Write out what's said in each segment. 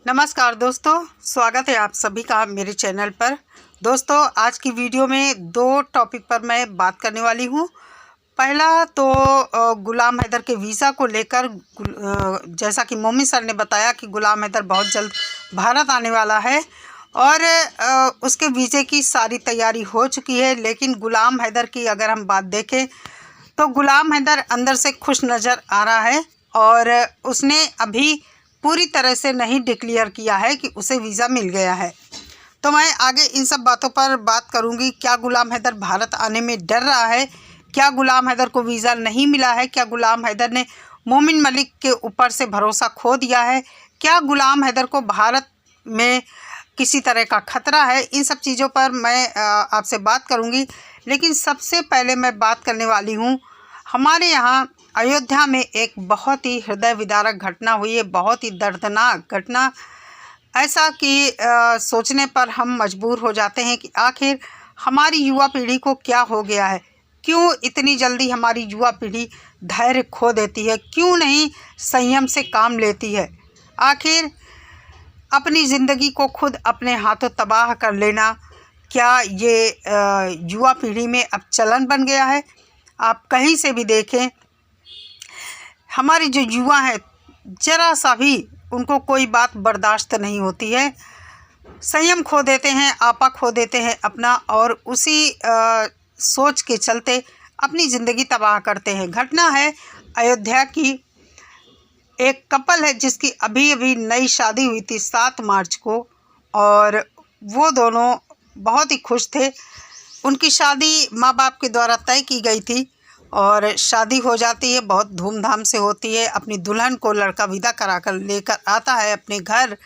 नमस्कार दोस्तों, स्वागत है आप सभी का मेरे चैनल पर। दोस्तों, आज की वीडियो में दो टॉपिक पर मैं बात करने वाली हूं। पहला तो गुलाम हैदर के वीज़ा को लेकर जैसा कि मोमी सर ने बताया कि गुलाम हैदर बहुत जल्द भारत आने वाला है और उसके वीज़े की सारी तैयारी हो चुकी है। लेकिन गुलाम हैदर की अगर हम बात देखें तो गुलाम हैदर अंदर से खुश नज़र आ रहा है और उसने अभी पूरी तरह से नहीं डिक्लेयर किया है कि उसे वीज़ा मिल गया है। तो मैं आगे इन सब बातों पर बात करूंगी। क्या गुलाम हैदर भारत आने में डर रहा है? क्या गुलाम हैदर को वीज़ा नहीं मिला है? क्या गुलाम हैदर ने मोमिन मलिक के ऊपर से भरोसा खो दिया है? क्या गुलाम हैदर को भारत में किसी तरह का खतरा है? इन सब चीज़ों पर मैं आपसे बात करूंगी। लेकिन सबसे पहले मैं बात करने वाली हूँ, हमारे यहाँ अयोध्या में एक बहुत ही हृदय विदारक घटना हुई है, बहुत ही दर्दनाक घटना। ऐसा कि सोचने पर हम मजबूर हो जाते हैं कि आखिर हमारी युवा पीढ़ी को क्या हो गया है। क्यों इतनी जल्दी हमारी युवा पीढ़ी धैर्य खो देती है? क्यों नहीं संयम से काम लेती है? आखिर अपनी ज़िंदगी को खुद अपने हाथों तबाह कर लेना, क्या ये युवा पीढ़ी में अब चलन बन गया है? आप कहीं से भी देखें, हमारे जो युवा हैं, ज़रा सा भी उनको कोई बात बर्दाश्त नहीं होती है। संयम खो देते हैं, आपा खो देते हैं अपना, और उसी सोच के चलते अपनी ज़िंदगी तबाह करते हैं। घटना है अयोध्या की। एक कपल है जिसकी अभी अभी नई शादी हुई थी 7 मार्च को, और वो दोनों बहुत ही खुश थे। उनकी शादी माँ बाप के द्वारा तय की गई थी और शादी हो जाती है, बहुत धूमधाम से होती है। अपनी दुल्हन को लड़का विदा करा कर लेकर आता है अपने घर।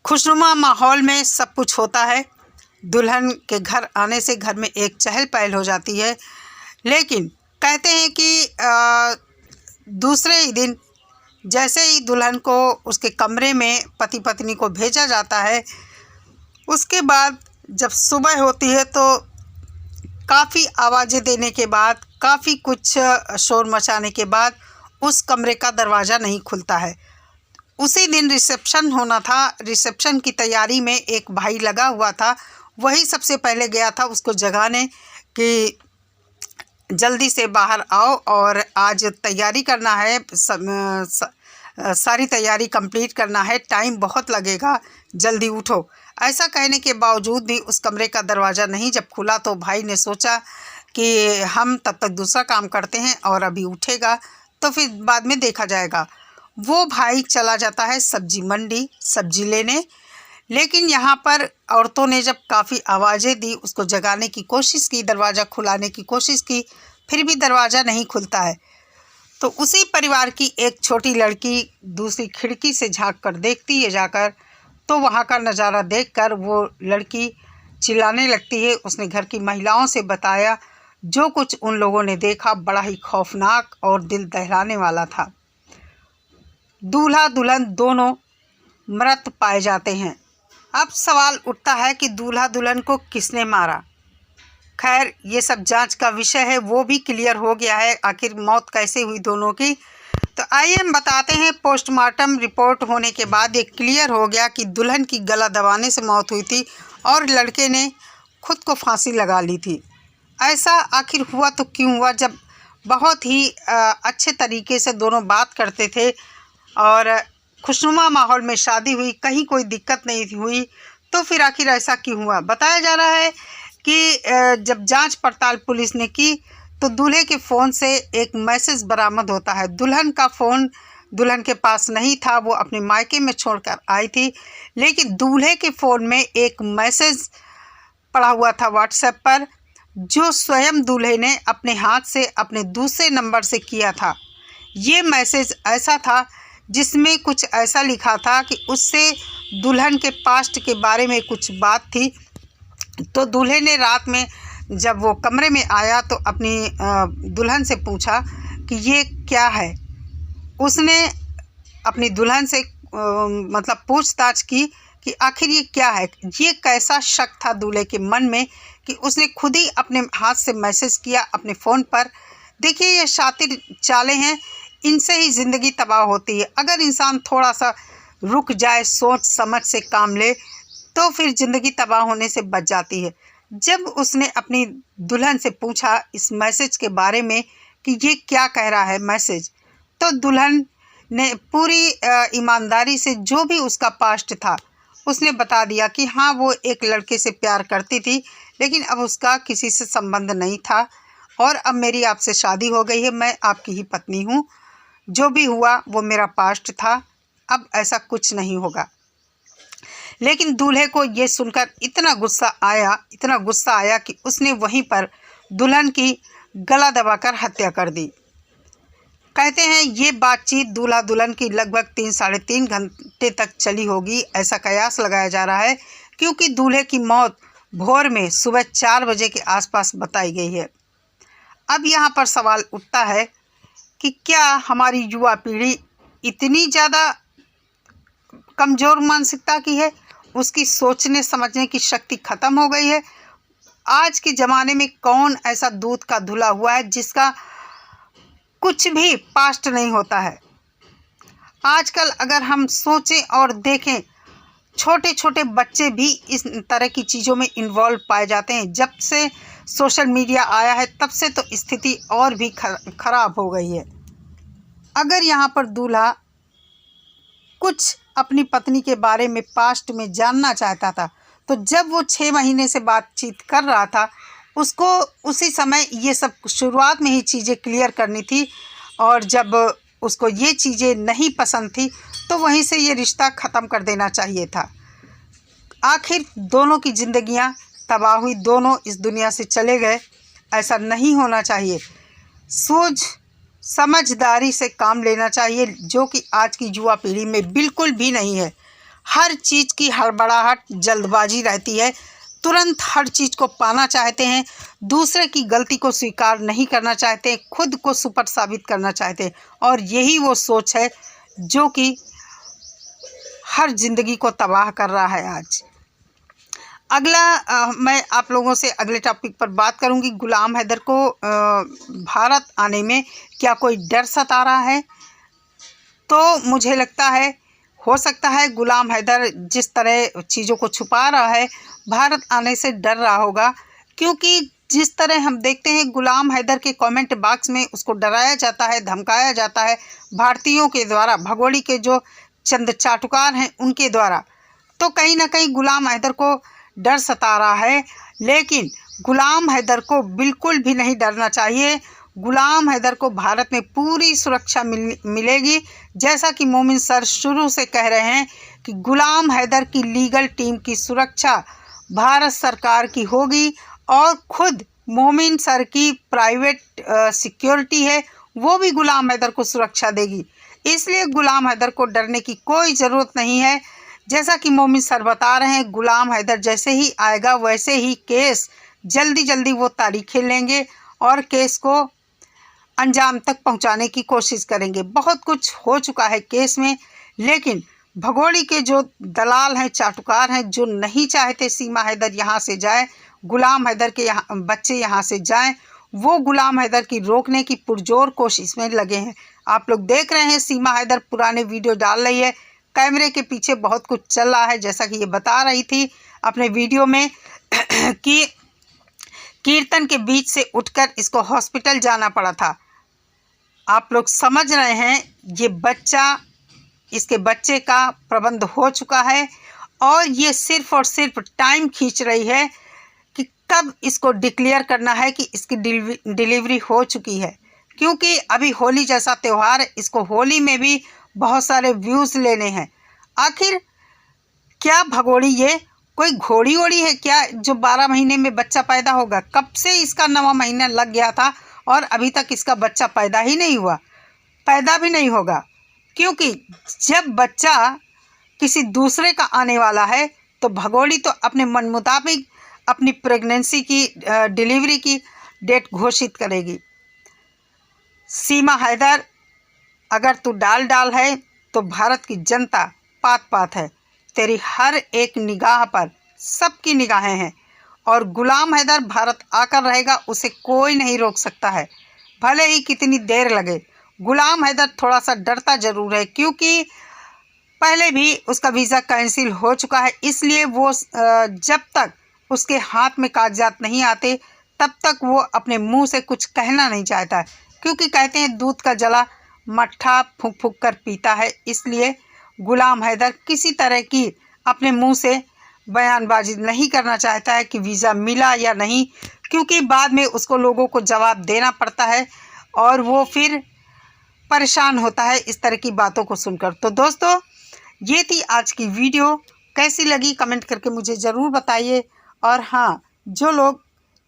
खुशनुमा माहौल में सब कुछ होता है। दुल्हन के घर आने से घर में एक चहल पहल हो जाती है। लेकिन कहते हैं कि दूसरे ही दिन जैसे ही दुल्हन को उसके कमरे में पति पत्नी को भेजा जाता है, उसके बाद जब सुबह होती है तो काफ़ी आवाज़ें देने के बाद, काफ़ी कुछ शोर मचाने के बाद उस कमरे का दरवाज़ा नहीं खुलता है। उसी दिन रिसेप्शन होना था। रिसेप्शन की तैयारी में एक भाई लगा हुआ था, वही सबसे पहले गया था उसको जगाने कि जल्दी से बाहर आओ और आज तैयारी करना है, सारी तैयारी कंप्लीट करना है, टाइम बहुत लगेगा, जल्दी उठो। ऐसा कहने के बावजूद भी उस कमरे का दरवाज़ा नहीं जब खुला तो भाई ने सोचा कि हम तब तक दूसरा काम करते हैं और अभी उठेगा तो फिर बाद में देखा जाएगा। वो भाई चला जाता है सब्जी मंडी सब्जी लेने। लेकिन यहाँ पर औरतों ने जब काफ़ी आवाज़ें दी, उसको जगाने की कोशिश की, दरवाज़ा खुलाने की कोशिश की, फिर भी दरवाज़ा नहीं खुलता है। तो उसी परिवार की एक छोटी लड़की दूसरी खिड़की से झांक कर देखती है जाकर, तो वहाँ का नज़ारा देखकर वो लड़की चिल्लाने लगती है। उसने घर की महिलाओं से बताया जो कुछ उन लोगों ने देखा बड़ा ही खौफनाक और दिल दहलाने वाला था। दूल्हा दुल्हन दोनों मृत पाए जाते हैं। अब सवाल उठता है कि दूल्हा दुल्हन को किसने मारा। खैर, ये सब जांच का विषय है, वो भी क्लियर हो गया है आखिर मौत कैसे हुई दोनों की। तो आइए हम बताते हैं। पोस्टमार्टम रिपोर्ट होने के बाद ये क्लियर हो गया कि दुल्हन की गला दबाने से मौत हुई थी और लड़के ने खुद को फांसी लगा ली थी। ऐसा आखिर हुआ तो क्यों हुआ? जब बहुत ही अच्छे तरीके से दोनों बात करते थे और खुशनुमा माहौल में शादी हुई, कहीं कोई दिक्कत नहीं हुई, तो फिर आखिर ऐसा क्यों हुआ? बताया जा रहा है कि जब जांच पड़ताल पुलिस ने की तो दूल्हे के फ़ोन से एक मैसेज बरामद होता है। दुल्हन का फ़ोन दुल्हन के पास नहीं था, वो अपने मायके में छोड़कर आई थी। लेकिन दूल्हे के फ़ोन में एक मैसेज पड़ा हुआ था व्हाट्सएप पर, जो स्वयं दूल्हे ने अपने हाथ से अपने दूसरे नंबर से किया था। ये मैसेज ऐसा था जिसमें कुछ ऐसा लिखा था कि उससे दुल्हन के पास्ट के बारे में कुछ बात थी। तो दूल्हे ने रात में जब वो कमरे में आया तो अपनी दुल्हन से पूछा कि ये क्या है। उसने अपनी दुल्हन से मतलब पूछताछ की कि आखिर ये क्या है। ये कैसा शक था दूल्हे के मन में कि उसने खुद ही अपने हाथ से मैसेज किया अपने फ़ोन पर। देखिए, ये शातिर चालें हैं, इनसे ही ज़िंदगी तबाह होती है। अगर इंसान थोड़ा सा रुक जाए, सोच समझ से काम ले तो फिर ज़िंदगी तबाह होने से बच जाती है। जब उसने अपनी दुल्हन से पूछा इस मैसेज के बारे में कि ये क्या कह रहा है मैसेज, तो दुल्हन ने पूरी ईमानदारी से जो भी उसका पास्ट था उसने बता दिया कि हाँ, वो एक लड़के से प्यार करती थी, लेकिन अब उसका किसी से संबंध नहीं था और अब मेरी आपसे शादी हो गई है, मैं आपकी ही पत्नी हूँ। जो भी हुआ वो मेरा पास्ट था, अब ऐसा कुछ नहीं होगा। लेकिन दूल्हे को ये सुनकर इतना गुस्सा आया कि उसने वहीं पर दुल्हन की गला दबाकर हत्या कर दी। कहते हैं ये बातचीत दूल्हा दुल्हन की लगभग 3-3.5 घंटे तक चली होगी, ऐसा कयास लगाया जा रहा है, क्योंकि दूल्हे की मौत भोर में सुबह 4 बजे के आसपास बताई गई है। अब यहाँ पर सवाल उठता है कि क्या हमारी युवा पीढ़ी इतनी ज़्यादा कमज़ोर मानसिकता की है, उसकी सोचने समझने की शक्ति ख़त्म हो गई है? आज के ज़माने में कौन ऐसा दूध का धुला हुआ है जिसका कुछ भी पास्ट नहीं होता है? आजकल अगर हम सोचें और देखें, छोटे छोटे बच्चे भी इस तरह की चीज़ों में इन्वॉल्व पाए जाते हैं। जब से सोशल मीडिया आया है तब से तो स्थिति और भी खराब हो गई है। अगर यहाँ पर दूल्हा कुछ अपनी पत्नी के बारे में पास्ट में जानना चाहता था, तो जब वो 6 महीने से बातचीत कर रहा था, उसको उसी समय ये सब शुरुआत में ही चीज़ें क्लियर करनी थी, और जब उसको ये चीज़ें नहीं पसंद थी तो वहीं से ये रिश्ता ख़त्म कर देना चाहिए था। आखिर दोनों की ज़िंदगियां तबाह हुई, दोनों इस दुनिया से चले गए। ऐसा नहीं होना चाहिए। सूझ समझदारी से काम लेना चाहिए, जो कि आज की युवा पीढ़ी में बिल्कुल भी नहीं है। हर चीज़ की हड़बड़ाहट, जल्दबाजी रहती है, तुरंत हर चीज़ को पाना चाहते हैं, दूसरे की गलती को स्वीकार नहीं करना चाहते, खुद को सुपर साबित करना चाहते हैं, और यही वो सोच है जो कि हर ज़िंदगी को तबाह कर रहा है आज। अगला मैं आप लोगों से अगले टॉपिक पर बात करूंगी। गुलाम हैदर को भारत आने में क्या कोई डर सता रहा है? तो मुझे लगता है हो सकता है गुलाम हैदर जिस तरह चीज़ों को छुपा रहा है, भारत आने से डर रहा होगा, क्योंकि जिस तरह हम देखते हैं गुलाम हैदर के कमेंट बॉक्स में उसको डराया जाता है, धमकाया जाता है भारतीयों के द्वारा, भगोड़ी के जो चंद चाटुकार हैं उनके द्वारा। तो कहीं ना कहीं गुलाम हैदर को डर सता रहा है, लेकिन गुलाम हैदर को बिल्कुल भी नहीं डरना चाहिए। गुलाम हैदर को भारत में पूरी सुरक्षा मिलेगी। जैसा कि मोमिन सर शुरू से कह रहे हैं कि गुलाम हैदर की लीगल टीम की सुरक्षा भारत सरकार की होगी, और खुद मोमिन सर की प्राइवेट सिक्योरिटी है, वो भी गुलाम हैदर को सुरक्षा देगी। इसलिए गुलाम हैदर को डरने की कोई ज़रूरत नहीं है। जैसा कि मोमिन सर बता रहे हैं, गुलाम हैदर जैसे ही आएगा वैसे ही केस जल्दी वो तारीखें लेंगे और केस को अंजाम तक पहुंचाने की कोशिश करेंगे। बहुत कुछ हो चुका है केस में, लेकिन भगोड़ी के जो दलाल हैं, चाटुकार हैं, जो नहीं चाहते सीमा हैदर यहाँ से जाए, गुलाम हैदर के बच्चे यहाँ से जाएं, वो गुलाम हैदर की रोकने की पुरजोर कोशिश में लगे हैं। आप लोग देख रहे हैं सीमा हैदर पुराने वीडियो डाल रही है, कैमरे के पीछे बहुत कुछ चल रहा है। जैसा कि ये बता रही थी अपने वीडियो में कि कीर्तन के बीच से उठकर इसको हॉस्पिटल जाना पड़ा था। आप लोग समझ रहे हैं, ये इसके बच्चे का प्रबंध हो चुका है, और ये सिर्फ और सिर्फ टाइम खींच रही है कि कब इसको डिक्लेयर करना है कि इसकी डिलीवरी हो चुकी है। क्योंकि अभी होली जैसा त्यौहार है, इसको होली में भी बहुत सारे व्यूज़ लेने हैं। आखिर क्या भगोड़ी ये कोई घोड़ी वोड़ी है क्या जो 12 महीने में बच्चा पैदा होगा? कब से इसका 9वां महीना लग गया था और अभी तक इसका बच्चा पैदा ही नहीं हुआ, पैदा भी नहीं होगा। क्योंकि जब बच्चा किसी दूसरे का आने वाला है तो भगोड़ी तो अपने मन मुताबिक अपनी प्रेगनेंसी की डिलीवरी की डेट घोषित करेगी। सीमा हैदर, अगर तू डाल है तो भारत की जनता पात है, तेरी हर एक निगाह पर सबकी निगाहें हैं, और गुलाम हैदर भारत आकर रहेगा, उसे कोई नहीं रोक सकता है, भले ही कितनी देर लगे। गुलाम हैदर थोड़ा सा डरता ज़रूर है, क्योंकि पहले भी उसका वीज़ा कैंसिल हो चुका है, इसलिए वो जब तक उसके हाथ में कागजात नहीं आते तब तक वो अपने मुंह से कुछ कहना नहीं चाहता है, क्योंकि कहते हैं दूध का जला मट्ठा फूंक फूंक कर पीता है। इसलिए गुलाम हैदर किसी तरह की अपने मुंह से बयानबाजी नहीं करना चाहता है कि वीज़ा मिला या नहीं, क्योंकि बाद में उसको लोगों को जवाब देना पड़ता है और वो फिर परेशान होता है इस तरह की बातों को सुनकर। तो दोस्तों, ये थी आज की वीडियो। कैसी लगी कमेंट करके मुझे ज़रूर बताइए। और हाँ, जो लोग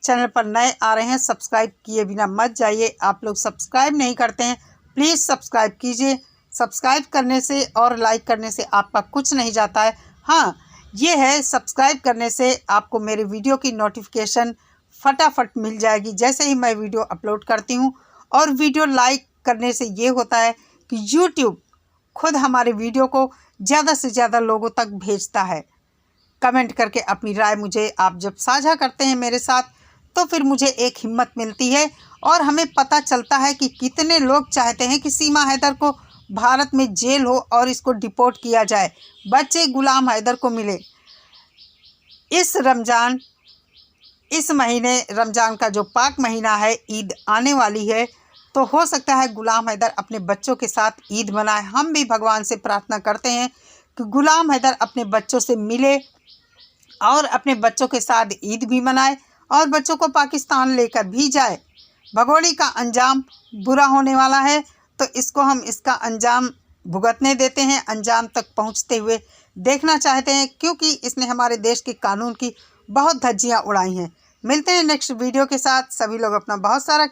चैनल पर नए आ रहे हैं सब्सक्राइब किए बिना मत जाइए। आप लोग सब्सक्राइब नहीं करते हैं, प्लीज़ सब्सक्राइब कीजिए। सब्सक्राइब करने से और लाइक करने से आपका कुछ नहीं जाता है। हाँ, ये है सब्सक्राइब करने से आपको मेरे वीडियो की नोटिफिकेशन फटाफट मिल जाएगी जैसे ही मैं वीडियो अपलोड करती हूँ। और वीडियो लाइक करने से ये होता है कि यूट्यूब खुद हमारे वीडियो को ज़्यादा से ज़्यादा लोगों तक भेजता है। कमेंट करके अपनी राय मुझे आप जब साझा करते हैं मेरे साथ, तो फिर मुझे एक हिम्मत मिलती है और हमें पता चलता है कि कितने लोग चाहते हैं कि सीमा हैदर को भारत में जेल हो और इसको डिपोर्ट किया जाए, बच्चे गुलाम हैदर को मिले। इस महीने रमज़ान का जो पाक महीना है, ईद आने वाली है, तो हो सकता है गुलाम हैदर अपने बच्चों के साथ ईद मनाए। हम भी भगवान से प्रार्थना करते हैं कि गुलाम हैदर अपने बच्चों से मिले और अपने बच्चों के साथ ईद भी मनाए और बच्चों को पाकिस्तान लेकर भी जाए। भगोड़ी का अंजाम बुरा होने वाला है, तो इसका अंजाम भुगतने देते हैं, अंजाम तक पहुंचते हुए देखना चाहते हैं, क्योंकि इसने हमारे देश के कानून की बहुत धज्जियां उड़ाई हैं। मिलते हैं नेक्स्ट वीडियो के साथ। सभी लोग अपना बहुत सारा